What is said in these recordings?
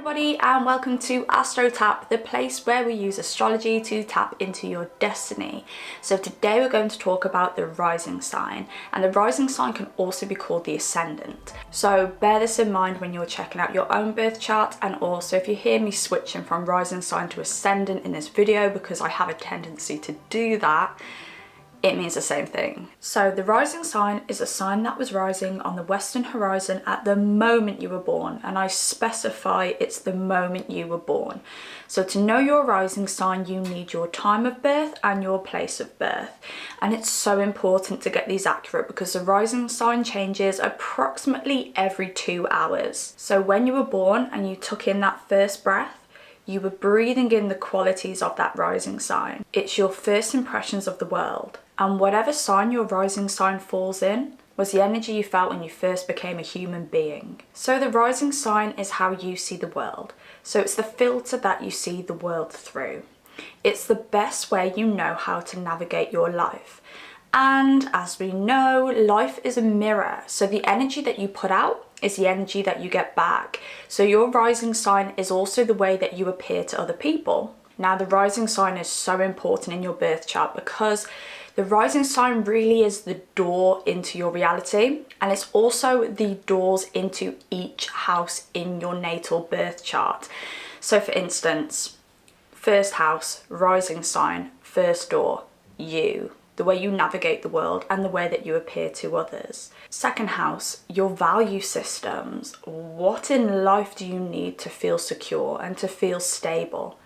everybody and welcome to Astro Tap, the place where we use astrology to tap into your destiny. So today we're going to talk about the rising sign, and the rising sign can also be called the ascendant. So bear this in mind when you're checking out your own birth chart, and also if you hear me switching from rising sign to ascendant in this video, because I have a tendency to do that, it means the same thing. So the rising sign is a sign that was rising on the western horizon at the moment you were born, and I specify it's the moment you were born. So to know your rising sign, you need your time of birth and your place of birth, and it's so important to get these accurate because the rising sign changes approximately every 2 hours. So when you were born and you took in that first breath, you were breathing in the qualities of that rising sign. It's your first impressions of the world. And whatever sign your rising sign falls in was the energy you felt when you first became a human being. So the rising sign is how you see the world. So it's the filter that you see the world through. It's the best way you know how to navigate your life. And as we know, life is a mirror. So the energy that you put out is the energy that you get back. So your rising sign is also the way that you appear to other people. Now, the rising sign is so important in your birth chart because the rising sign really is the door into your reality, and it's also the doors into each house in your natal birth chart. So for instance, first house, rising sign, first door, you. The way you navigate the world and the way that you appear to others. Second house, your value systems. What in life do you need to feel secure and to feel stable?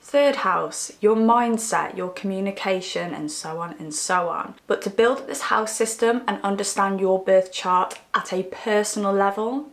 Third house, your mindset, your communication, and so on and so on. But to build this house system and understand your birth chart at a personal level,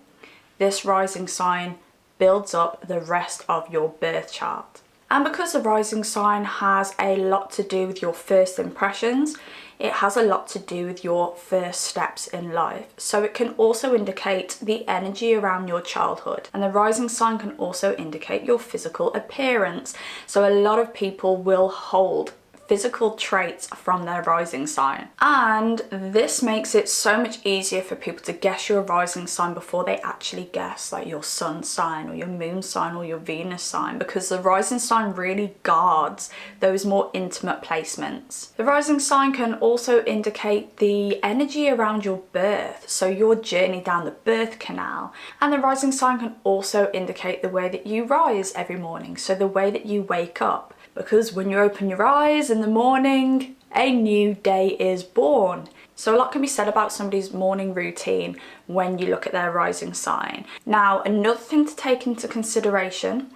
this rising sign builds up the rest of your birth chart. And because the rising sign has a lot to do with your first impressions, it has a lot to do with your first steps in life. So it can also indicate the energy around your childhood. And the rising sign can also indicate your physical appearance. So a lot of people will hold physical traits from their rising sign, and this makes it so much easier for people to guess your rising sign before they actually guess like your sun sign or your moon sign or your Venus sign, because the rising sign really guards those more intimate placements. The rising sign can also indicate the energy around your birth, so your journey down the birth canal, and the rising sign can also indicate the way that you rise every morning, so the way that you wake up. Because when you open your eyes in the morning, a new day is born. So a lot can be said about somebody's morning routine when you look at their rising sign. Now, another thing to take into consideration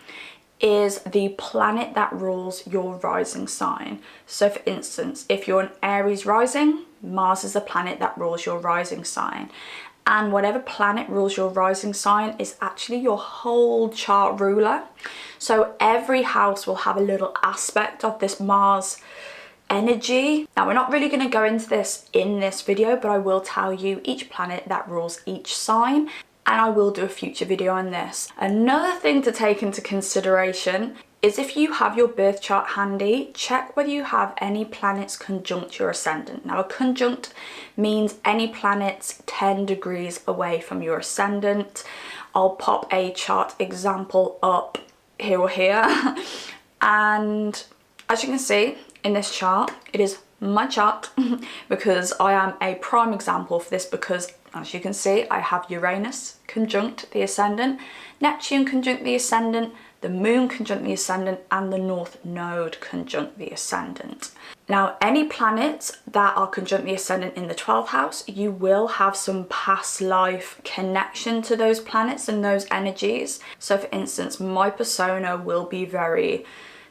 is the planet that rules your rising sign. So for instance, if you're an Aries rising, Mars is the planet that rules your rising sign. And whatever planet rules your rising sign is actually your whole chart ruler. So every house will have a little aspect of this Mars energy. Now, we're not really going to go into this in this video, but I will tell you each planet that rules each sign, and I will do a future video on this. Another thing to take into consideration is if you have your birth chart handy, check whether you have any planets conjunct your ascendant. Now, a conjunct means any planets 10 degrees away from your ascendant. I'll pop a chart example up here or here. And as you can see in this chart, it is my chart because I am a prime example for this, because as you can see, I have Uranus conjunct the ascendant, Neptune conjunct the ascendant, the moon conjunct the ascendant, and the north node conjunct the ascendant. Now, any planets that are conjunct the ascendant in the 12th house, you will have some past life connection to those planets and those energies. So for instance, my persona will be very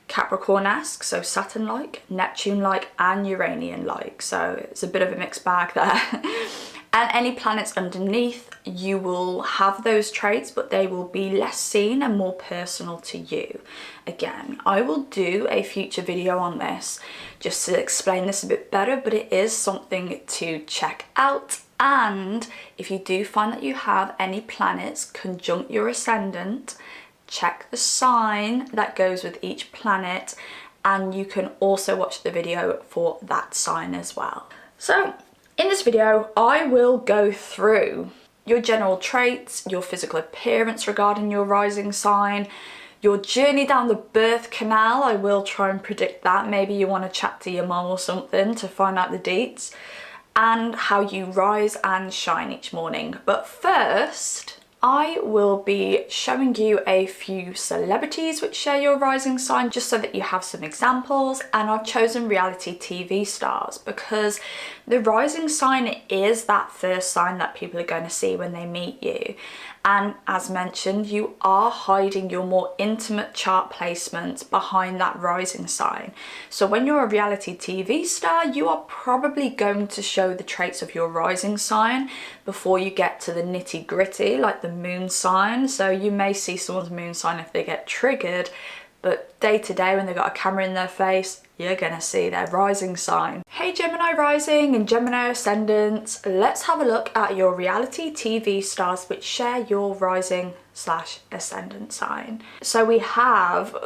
Capricorn-esque, so Saturn-like, Neptune-like, and Uranian-like. So it's a bit of a mixed bag there. And any planets underneath, you will have those traits, but they will be less seen and more personal to you. Again, I will do a future video on this just to explain this a bit better, but it is something to check out. And if you do find that you have any planets conjunct your ascendant, check the sign that goes with each planet, and you can also watch the video for that sign as well. So in this video, I will go through your general traits, your physical appearance regarding your rising sign, your journey down the birth canal. I will try and predict that. Maybe you want to chat to your mum or something to find out the deets, and how you rise and shine each morning. But first, I will be showing you a few celebrities which share your rising sign, just so that you have some examples. And I've chosen reality TV stars because the rising sign is that first sign that people are going to see when they meet you. And as mentioned, you are hiding your more intimate chart placements behind that rising sign. So when you're a reality TV star, you are probably going to show the traits of your rising sign before you get to the nitty gritty, like the moon sign. So you may see someone's moon sign if they get triggered, but day to day when they've got a camera in their face, you're gonna see their rising sign. Hey Gemini rising and Gemini ascendant, let's have a look at your reality TV stars which share your rising / ascendant sign. So we have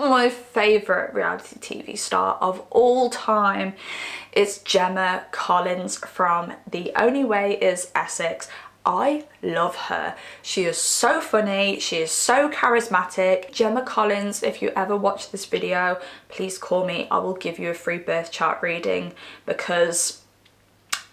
my favourite reality TV star of all time. It's Gemma Collins from The Only Way is Essex. I love her. She is so funny, she is so charismatic. Gemma Collins, if you ever watch this video, please call me. I will give you a free birth chart reading because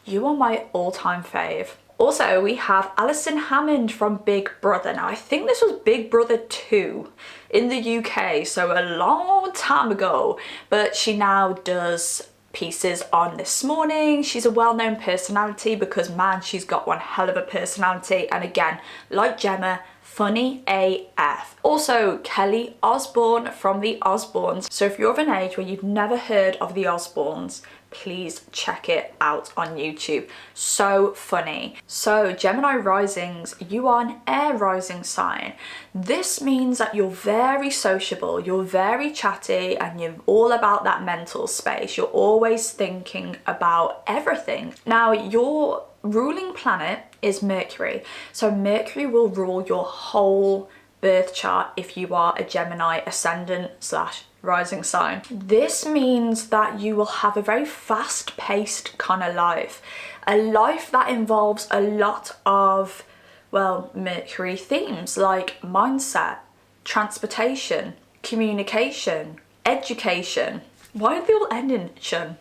you are my all-time fave. Also, we have Alison Hammond from Big Brother. Now, I think this was Big Brother 2 in the UK, so a long time ago, but she now does pieces on This Morning. She's a well-known personality because, man, she's got one hell of a personality. And again, like Gemma, funny AF. Also, Kelly Osbourne from The Osbournes. So if you're of an age where you've never heard of The Osbournes, please check it out on YouTube. So funny. So Gemini risings, you are an air rising sign. This means that you're very sociable, you're very chatty, and you're all about that mental space. You're always thinking about everything. Now, your ruling planet is Mercury. So Mercury will rule your whole birth chart if you are a Gemini ascendant / rising sign. This means that you will have a very fast-paced kind of life, a life that involves a lot of, well, Mercury themes like mindset, transportation, communication, education. Why do they all end in shun?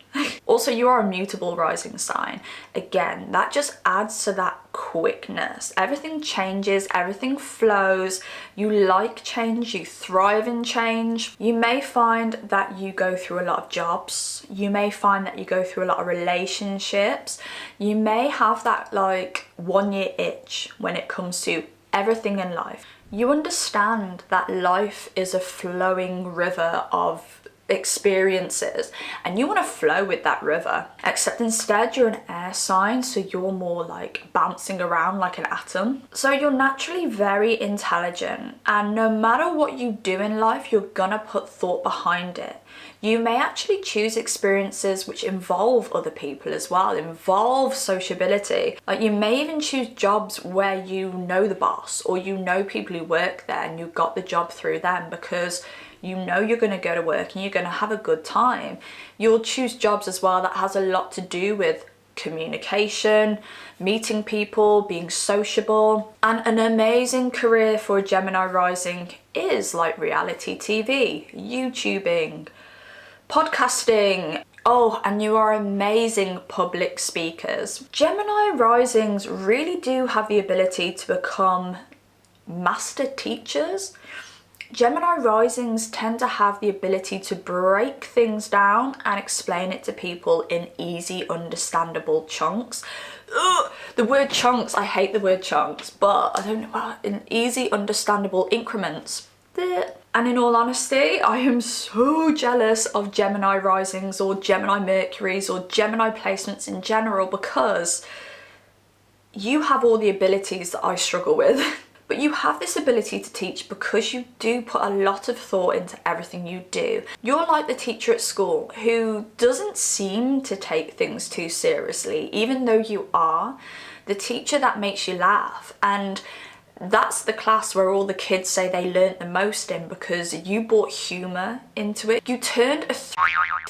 Also, you are a mutable rising sign. Again, that just adds to that quickness. Everything changes, everything flows. You like change, you thrive in change. You may find that you go through a lot of jobs. You may find that you go through a lot of relationships. You may have that like 1 year itch when it comes to everything in life. You understand that life is a flowing river of experiences and you want to flow with that river, except instead you're an air sign, so you're more like bouncing around like an atom. So you're naturally very intelligent, and no matter what you do in life, you're gonna put thought behind it. You may actually choose experiences which involve other people as well, involve sociability. Like you may even choose jobs where you know the boss or you know people who work there and you got the job through them because you know you're going to go to work and you're going to have a good time. You'll choose jobs as well that has a lot to do with communication, meeting people, being sociable. And an amazing career for a Gemini rising is like reality TV, YouTubing, podcasting. Oh, and you are amazing public speakers. Gemini risings really do have the ability to become master teachers. Gemini risings tend to have the ability to break things down and explain it to people in easy, understandable chunks. Ugh, the word chunks, I hate the word chunks, but I don't know, in easy, understandable increments. And in all honesty, I am so jealous of Gemini risings or Gemini Mercuries or Gemini placements in general, because you have all the abilities that I struggle with. But you have this ability to teach because you do put a lot of thought into everything you do. You're like the teacher at school who doesn't seem to take things too seriously, even though you are the teacher that makes you laugh. And that's the class where all the kids say they learnt the most in, because you brought humour into it. You turned a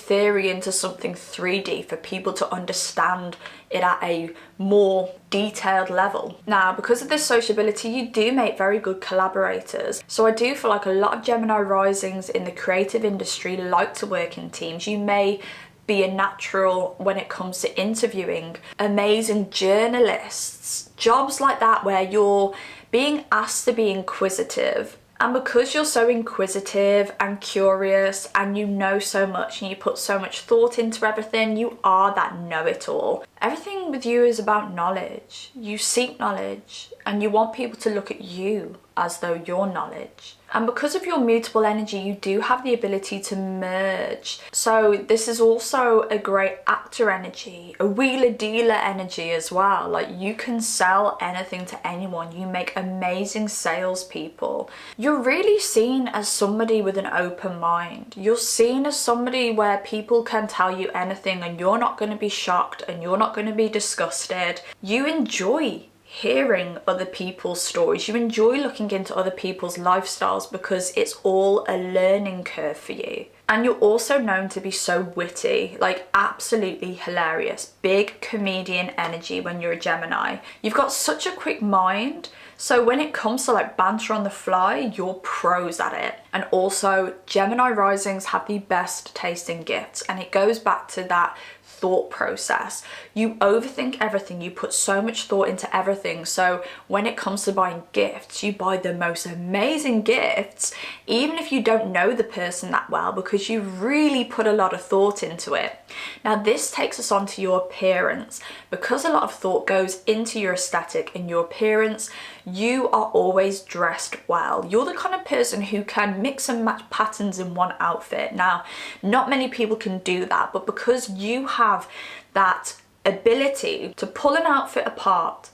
theory into something 3D for people to understand it at a more detailed level. Now, because of this sociability, you do make very good collaborators. So I do feel like a lot of Gemini risings in the creative industry like to work in teams. You may be a natural when it comes to interviewing amazing journalists, jobs like that where you're being asked to be inquisitive. And because you're so inquisitive and curious and you know so much and you put so much thought into everything, you are that know-it-all. Everything with you is about knowledge. You seek knowledge and you want people to look at you as though you're knowledge. And because of your mutable energy, you do have the ability to merge. So this is also a great actor energy, a wheeler dealer energy as well. Like, you can sell anything to anyone. You make amazing salespeople. You're really seen as somebody with an open mind. You're seen as somebody where people can tell you anything and you're not going to be shocked and you're not going to be disgusted. You enjoy hearing other people's stories. You enjoy looking into other people's lifestyles because it's all a learning curve for you. And you're also known to be so witty, like absolutely hilarious. Big comedian energy when you're a Gemini. You've got such a quick mind. So when it comes to like banter on the fly, you're pros at it. And also Gemini risings have the best taste in gifts. And it goes back to that thought process. You overthink everything. You put so much thought into everything. So when it comes to buying gifts, you buy the most amazing gifts, even if you don't know the person that well, because you really put a lot of thought into it. Now this takes us on to your appearance. Because a lot of thought goes into your aesthetic and your appearance, you are always dressed well. You're the kind of person who can mix and match patterns in one outfit. Now, not many people can do that, but because you have that ability to pull an outfit apart,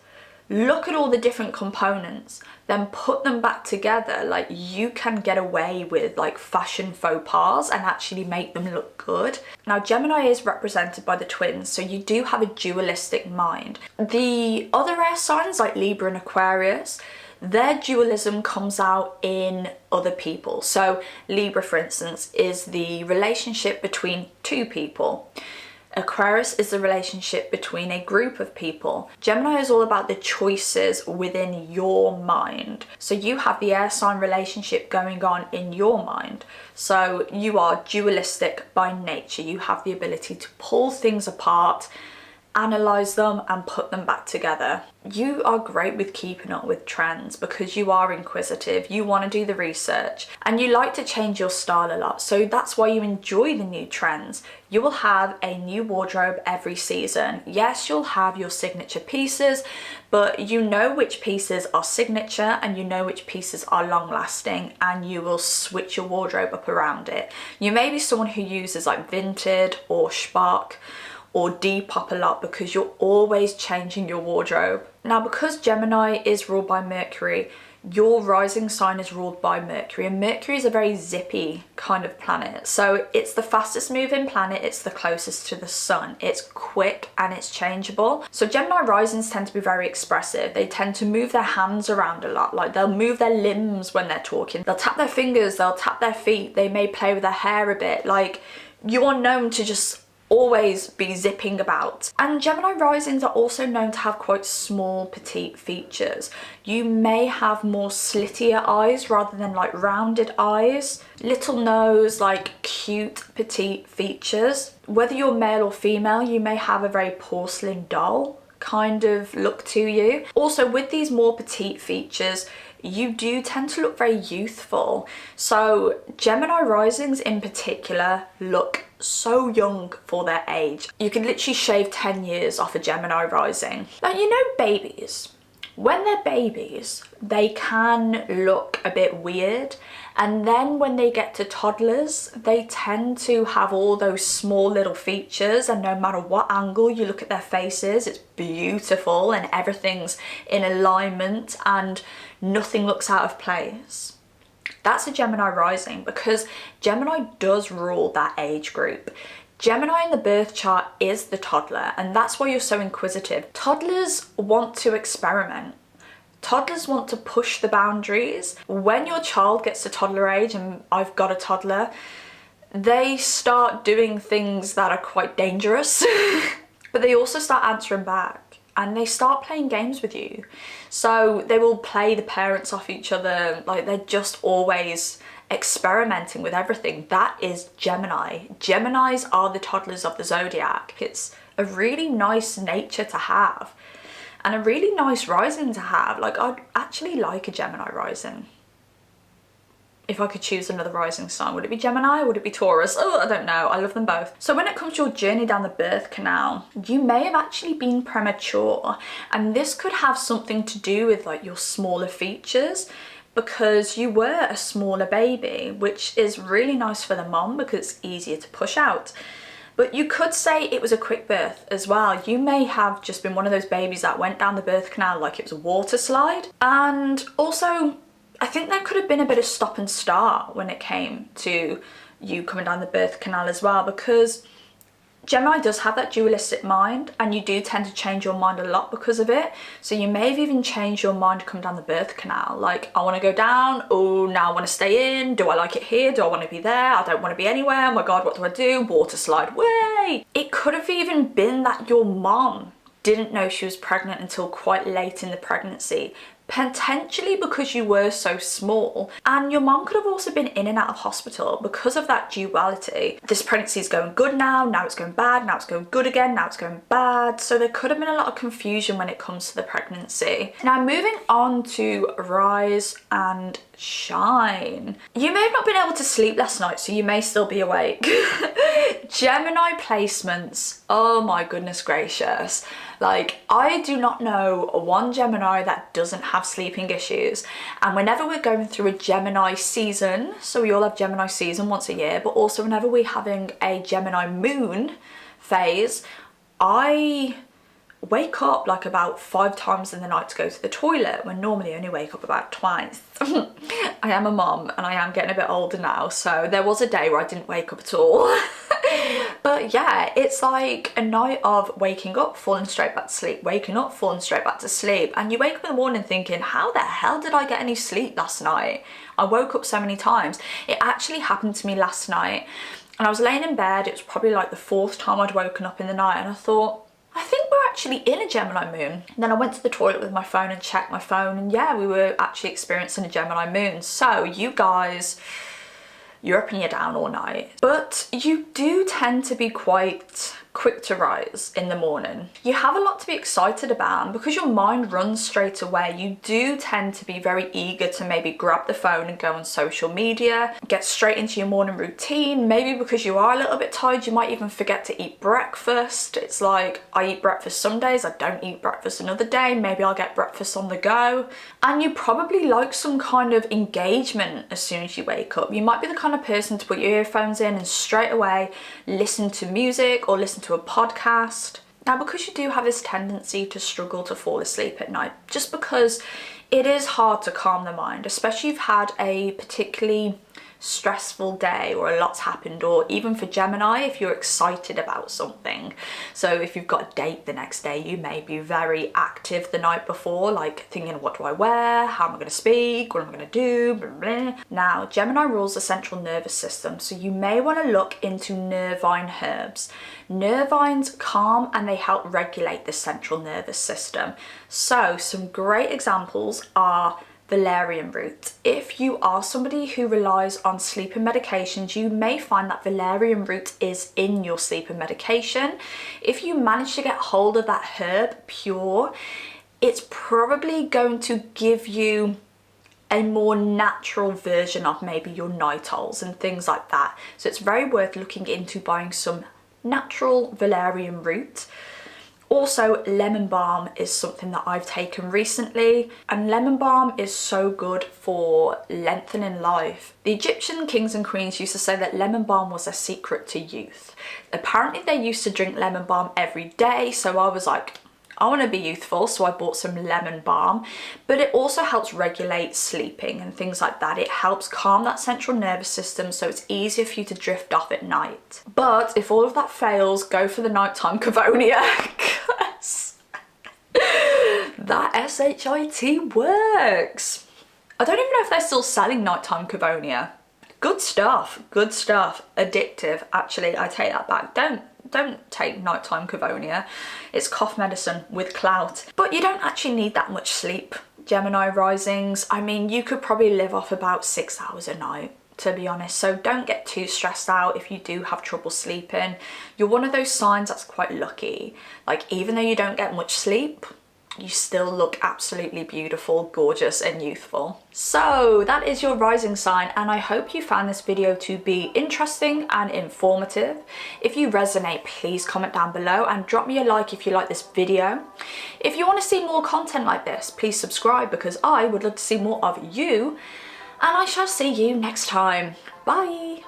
look at all the different components, then put them back together, like, you can get away with like fashion faux pas and actually make them look good. Now Gemini is represented by the twins, so you do have a dualistic mind. The other air signs like Libra and Aquarius, their dualism comes out in other people. So Libra, for instance, is the relationship between two people. Aquarius is the relationship between a group of people. Gemini is all about the choices within your mind. So you have the air sign relationship going on in your mind. So you are dualistic by nature. You have the ability to pull things apart, analyze them and put them back together. You are great with keeping up with trends because you are inquisitive, you want to do the research, and you like to change your style a lot. So that's why you enjoy the new trends. You will have a new wardrobe every season. Yes, you'll have your signature pieces, but you know which pieces are signature and you know which pieces are long lasting, and you will switch your wardrobe up around it. You may be someone who uses like Vinted or Spark or Depop a lot because you're always changing your wardrobe. Now, because Gemini is ruled by Mercury, your rising sign is ruled by Mercury, and Mercury is a very zippy kind of planet. So it's the fastest moving planet, it's the closest to the sun, it's quick and it's changeable. So Gemini risings tend to be very expressive. They tend to move their hands around a lot, like they'll move their limbs when they're talking, they'll tap their fingers, they'll tap their feet, they may play with their hair a bit. Like, you are known to just always be zipping about. And Gemini risings are also known to have quite small petite features. You may have more slittier eyes rather than like rounded eyes, little nose, like cute petite features. Whether you're male or female, you may have a very porcelain doll kind of look to you. Also, with these more petite features, you do tend to look very youthful. So Gemini risings in particular look so young for their age. You can literally shave 10 years off a Gemini rising. Now, you know, babies, when they're babies, they can look a bit weird. And then when they get to toddlers, they tend to have all those small little features, and no matter what angle you look at their faces, it's beautiful and everything's in alignment and nothing looks out of place. That's a Gemini rising because Gemini does rule that age group. Gemini in the birth chart is the toddler, and that's why you're so inquisitive. Toddlers want to experiment. Toddlers want to push the boundaries. When your child gets to toddler age, and I've got a toddler, they start doing things that are quite dangerous, but they also start answering back and they start playing games with you. So they will play the parents off each other, like they're just always experimenting with everything. That is Gemini. Geminis are the toddlers of the zodiac. It's a really nice nature to have and a really nice rising to have. Like, I'd actually like a Gemini rising. If I could choose another rising sign, would it be Gemini or would it be Taurus? Oh, I don't know. I love them both. So when it comes to your journey down the birth canal, you may have actually been premature, and this could have something to do with like your smaller features, because you were a smaller baby, which is really nice for the mom because it's easier to push out. But you could say it was a quick birth as well. You may have just been one of those babies that went down the birth canal like it was a water slide. And also, I think there could have been a bit of stop and start when it came to you coming down the birth canal as well, because Gemini does have that dualistic mind, and you do tend to change your mind a lot because of it. So you may have even changed your mind to come down the birth canal. Like, I want to go down. Oh, now I want to stay in. Do I like it here? Do I want to be there? I don't want to be anywhere. Oh my God, what do I do? Water slide. Way. It could have even been that your mom didn't know she was pregnant until quite late in the pregnancy, potentially because you were so small, and your mom could have also been in and out of hospital because of that duality. This pregnancy is going good now it's going bad, now it's going good again, now it's going bad. So there could have been a lot of confusion when it comes to the pregnancy. Now, moving on to rise and shine. You may have not been able to sleep last night, so you may still be awake. Gemini placements, oh my goodness gracious. Like, I do not know one Gemini that doesn't have sleeping issues. And whenever we're going through a Gemini season, so we all have Gemini season once a year, but also whenever we're having a Gemini moon phase, I wake up like about 5 times in the night to go to the toilet, when normally I only wake up about twice. I am a mom and I am getting a bit older now, so there was a day where I didn't wake up at all. But yeah, it's like a night of waking up, falling straight back to sleep, waking up, falling straight back to sleep, and you wake up in the morning thinking, how the hell did I get any sleep last night? I woke up so many times. It actually happened to me last night, and I was laying in bed. It was probably like the 4th time I'd woken up in the night, and I thought, I think we're actually in a Gemini moon. And then I went to the toilet with my phone and checked my phone, and yeah, we were actually experiencing a Gemini moon. So you guys, you're up and you're down all night. But you do tend to be quite quick to rise in the morning. You have a lot to be excited about, and because your mind runs straight away, you do tend to be very eager to maybe grab the phone and go on social media, get straight into your morning routine. Maybe because you are a little bit tired, you might even forget to eat breakfast. It's like, I eat breakfast some days, I don't eat breakfast another day. Maybe I'll get breakfast on the go. And you probably like some kind of engagement as soon as you wake up. You might be the kind of person to put your earphones in and straight away listen to music or listen to a podcast. Now, because you do have this tendency to struggle to fall asleep at night, just because it is hard to calm the mind, especially if you've had a particularly stressful day or a lot's happened, or even for Gemini, if you're excited about something. So if you've got a date the next day, you may be very active the night before, like thinking, what do I wear? How am I going to speak? What am I going to do? Blah, blah, blah. Now, Gemini rules the central nervous system, so you may want to look into nervine herbs. Nervines calm and they help regulate the central nervous system. So some great examples are valerian root. If you are somebody who relies on sleeping medications, you may find that valerian root is in your sleeping medication. If you manage to get hold of that herb pure, it's probably going to give you a more natural version of maybe your night owls and things like that. So it's very worth looking into buying some natural valerian root. Also, lemon balm is something that I've taken recently, and lemon balm is so good for lengthening life. The Egyptian kings and queens used to say that lemon balm was a secret to youth. Apparently they used to drink lemon balm every day, so I was like, I want to be youthful, so I bought some lemon balm. But it also helps regulate sleeping and things like that. It helps calm that central nervous system, so it's easier for you to drift off at night. But if all of that fails, go for the nighttime Cavonia, because that SHIT works. I don't even know if they're still selling nighttime Cavonia. Good stuff, good stuff. Addictive, actually, I take that back. Don't take nighttime Cavonia. It's cough medicine with clout. But you don't actually need that much sleep, Gemini risings. I mean, you could probably live off about 6 hours a night, to be honest. So don't get too stressed out if you do have trouble sleeping. You're one of those signs that's quite lucky. Like, even though you don't get much sleep, you still look absolutely beautiful, gorgeous and youthful. So that is your rising sign, and I hope you found this video to be interesting and informative. If you resonate, please comment down below and drop me a like if you like this video. If you want to see more content like this, please subscribe, because I would love to see more of you, and I shall see you next time. Bye.